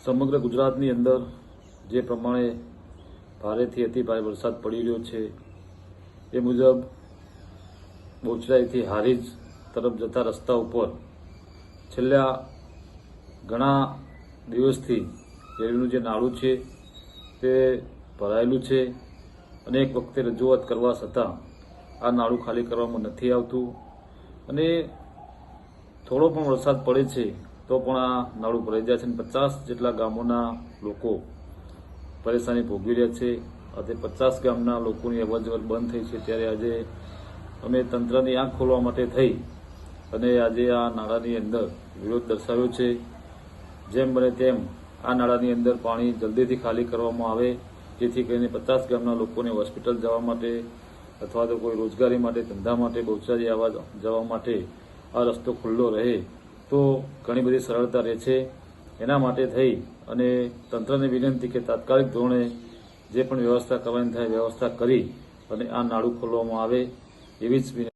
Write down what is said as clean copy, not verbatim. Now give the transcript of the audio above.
સમગ્ર ગુજરાતની અંદર જે પ્રમાણે ભારેથી અતિ ભારે વરસાદ પડી રહ્યો છે એ મુજબ બોચરાઈથી હારીજ તરફ જતા રસ્તા ઉપર છેલ્લા ઘણા દિવસથી રેલવેનું જે નાળું છે તે ભરાયેલું છે. અનેક વખતે રજૂઆત કરવા છતાં આ નાળું ખાલી કરવામાં નથી આવતું અને થોડો પણ વરસાદ પડે છે તો પણ આ નાળું ભરાઈ જાય છે અને 50 જેટલા ગામોના લોકો પરેશાની ભોગવી રહ્યા છે. આજે 50 ગામના લોકોની અવરજવર બંધ થઈ છે. ત્યારે આજે અમે તંત્રની આંખ ખોલવા માટે થઈ અને આજે આ નાળાની અંદર વિરોધ દર્શાવ્યો છે. જેમ બને તેમ આ નાળાની અંદર પાણી જલ્દીથી ખાલી કરવામાં આવે, જેથી કરીને 50 ગામના લોકોને હોસ્પિટલ જવા માટે અથવા તો કોઈ રોજગારી માટે, ધંધા માટે, બોચરાજી આવવા જવા માટે આ રસ્તો ખુલ્લો રહે તો ઘણી બધી સરળતા રહે છે. એના માટે થઈ અને તંત્રને વિનંતી કે તાત્કાલિક ધોરણે જે પણ વ્યવસ્થા કરવાની થાય વ્યવસ્થા કરી અને આ નાળું ખોલવામાં આવે એવી જ વિનંતી.